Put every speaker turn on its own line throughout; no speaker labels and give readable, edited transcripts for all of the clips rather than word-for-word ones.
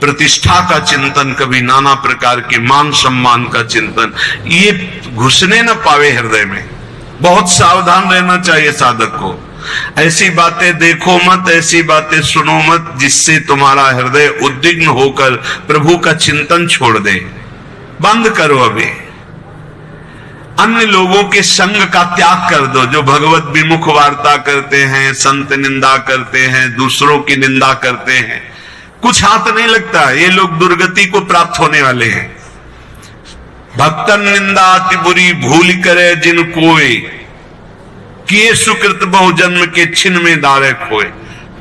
प्रतिष्ठा का चिंतन, कभी नाना प्रकार के मान सम्मान का चिंतन, ये घुसने न पावे हृदय में। बहुत सावधान रहना चाहिए साधक को। ऐसी बातें देखो मत, ऐसी बातें सुनो मत जिससे तुम्हारा हृदय उद्विग्न होकर प्रभु का चिंतन छोड़ दे। बंद करो अभी। अन्य लोगों के संग का त्याग कर दो, जो भगवत विमुख वार्ता करते हैं, संत निंदा करते हैं, दूसरों की निंदा करते हैं। कुछ हाथ नहीं लगता, ये लोग दुर्गति को प्राप्त होने वाले हैं। भक्तन निंदा अति बुरी भूल करे जिन कोई, किए सुकृत बहु जन्म के छिन में दारे खोए।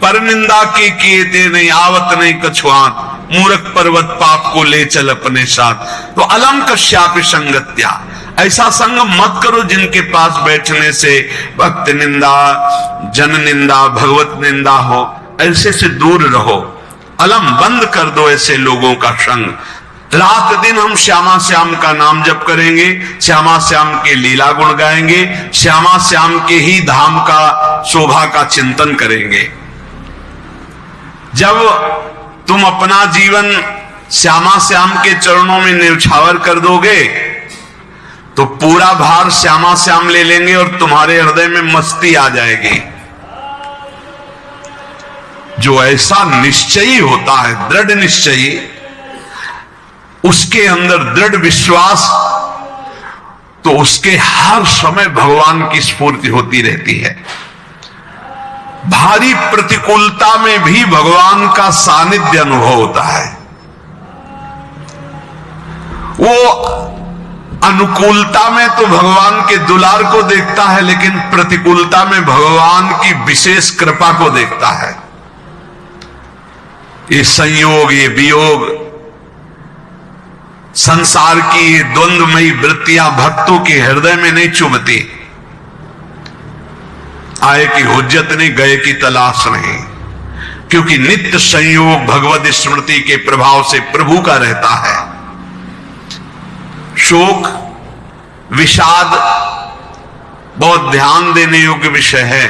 पर निंदा के किए ते नहीं आवत नहीं कछुआन, मूर्ख पर्वत पाप को ले चल अपने साथ। तो अलम कश्यापि संगत्या, ऐसा संग मत करो जिनके पास बैठने से भक्त निंदा, जन निंदा, भगवत निंदा हो। ऐसे से दूर रहो। अलम बंद कर दो ऐसे लोगों का संग। रात दिन हम श्यामा श्याम का नाम जप करेंगे, श्यामा श्याम के लीला गुण गाएंगे, श्यामा श्याम के ही धाम का शोभा का चिंतन करेंगे। जब तुम अपना जीवन श्यामा श्याम के चरणों में न्यौछावर कर दोगे तो पूरा भार श्यामा श्याम ले लेंगे और तुम्हारे हृदय में मस्ती आ जाएगी। जो ऐसा निश्चयी होता है, दृढ़ निश्चयी, उसके अंदर दृढ़ विश्वास, तो उसके हर समय भगवान की स्फूर्ति होती रहती है। भारी प्रतिकूलता में भी भगवान का सानिध्य अनुभव होता है। वो अनुकूलता में तो भगवान के दुलार को देखता है, लेकिन प्रतिकूलता में भगवान की विशेष कृपा को देखता है। ये संयोग, ये वियोग, संसार की ये द्वंद्वमयी वृत्तियां भक्तों के हृदय में नहीं चुभती। आए की हुज्जत नहीं, गए की तलाश नहीं, क्योंकि नित्य संयोग भगवत स्मृति के प्रभाव से प्रभु का रहता है। शोक, विषाद बहुत ध्यान देने योग्य विषय है।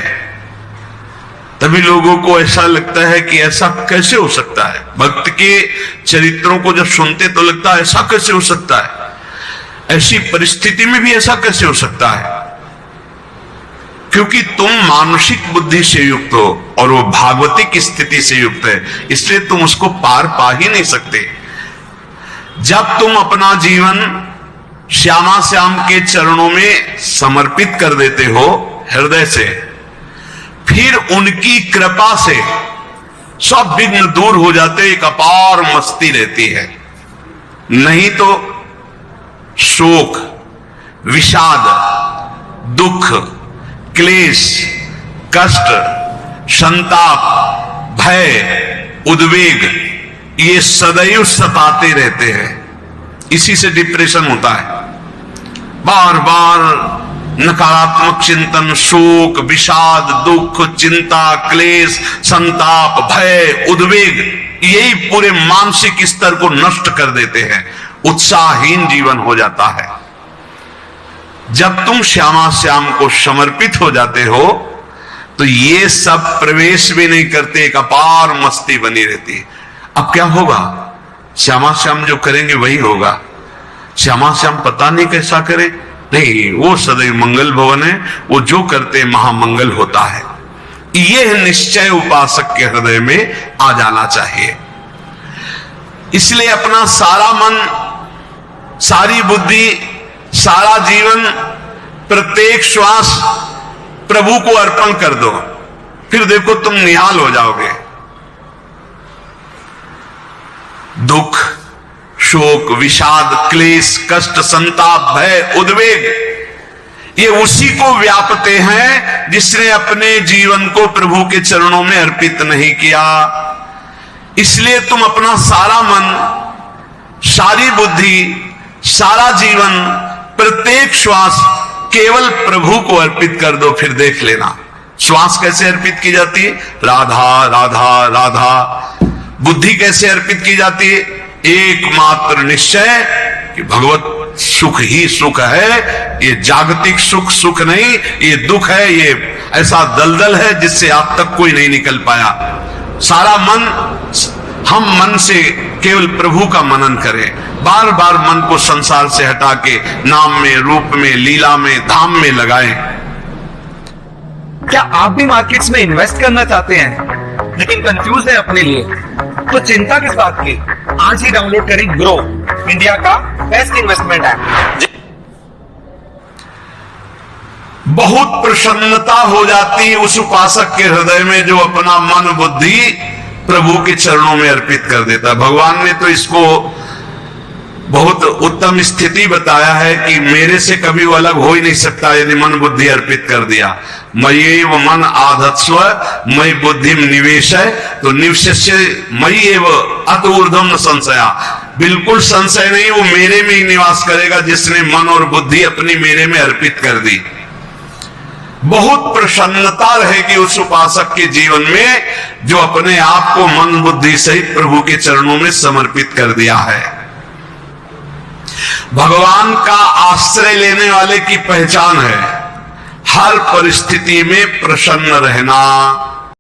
तभी लोगों को ऐसा लगता है कि ऐसा कैसे हो सकता है। भक्त के चरित्रों को जब सुनते तो लगता है ऐसा कैसे हो सकता है, ऐसी परिस्थिति में भी ऐसा कैसे हो सकता है। क्योंकि तुम मानसिक बुद्धि से युक्त हो और वो भागवतिक स्थिति से युक्त है, इसलिए तुम उसको पार पा ही नहीं सकते। जब तुम अपना जीवन श्यामा श्याम के चरणों में समर्पित कर देते हो हृदय से, फिर उनकी कृपा से सब विघ्न दूर हो जाते, एक अपार मस्ती रहती है। नहीं तो शोक, विषाद, दुख, क्लेश, कष्ट, संताप, भय, उद्वेग, ये सदैव सताते रहते हैं। इसी से डिप्रेशन होता है। बार बार नकारात्मक चिंतन, शोक, विषाद, दुख, चिंता, क्लेश, संताप, भय, उद्वेग, यही पूरे मानसिक स्तर को नष्ट कर देते हैं। उत्साहहीन जीवन हो जाता है। जब तुम श्यामा श्याम को समर्पित हो जाते हो तो ये सब प्रवेश भी नहीं करते, एक अपार मस्ती बनी रहती है। अब क्या होगा? श्यामा श्याम जो करेंगे वही होगा। श्यामा श्याम पता नहीं कैसा करे, नहीं, वो सदैव मंगल भवन है, वो जो करते महामंगल होता है। यह निश्चय उपासक के हृदय में आ जाना चाहिए। इसलिए अपना सारा मन, सारी बुद्धि, सारा जीवन, प्रत्येक श्वास प्रभु को अर्पण कर दो, फिर देखो तुम निहाल हो जाओगे। दुख, शोक, विषाद, क्लेश, कष्ट, संताप, भय, उद्वेग, ये उसी को व्यापते हैं जिसने अपने जीवन को प्रभु के चरणों में अर्पित नहीं किया। इसलिए तुम अपना सारा मन, सारी बुद्धि, सारा जीवन, प्रत्येक श्वास केवल प्रभु को अर्पित कर दो, फिर देख लेना श्वास कैसे अर्पित की जाती है। राधा राधा राधा। बुद्धि कैसे अर्पित की जाती है? एकमात्र निश्चय कि भगवत सुख ही सुख है, ये जागतिक सुख सुख नहीं, ये दुख है, ये ऐसा दलदल है जिससे आज तक कोई नहीं निकल पाया। सारा मन, हम मन से केवल प्रभु का मनन करे, बार बार मन को संसार से हटा के नाम में, रूप में, लीला में, धाम में लगाए।
क्या आप भी मार्केट्स में इन्वेस्ट करना चाहते हैं लेकिन कंफ्यूज है अपने लिए? तो चिंता किस बात की, आज ही डाउनलोड करें ग्रो, इंडिया का बेस्ट इन्वेस्टमेंट ऐप।
बहुत प्रसन्नता हो जाती उस उपासक के हृदय में जो अपना मन बुद्धि प्रभु के चरणों में अर्पित कर देता। भगवान ने तो इसको बहुत उत्तम स्थिति बताया है कि मेरे से कभी वो अलग हो ही नहीं सकता यदि मन बुद्धि अर्पित कर दिया। मय्येव मन आधत्स्व मयि बुद्धि निवेश है, तो निवशिष्य मय्येव अत ऊर्ध्वं न संशया, बिल्कुल संशय नहीं, वो मेरे में ही निवास करेगा जिसने मन और बुद्धि अपनी मेरे में अर्पित कर दी। बहुत प्रसन्नता रहेगी उस उपासक के जीवन में जो अपने आप को मन बुद्धि सहित प्रभु के चरणों में समर्पित कर दिया है। भगवान का आश्रय लेने वाले की पहचान है हर परिस्थिति में प्रसन्न रहना,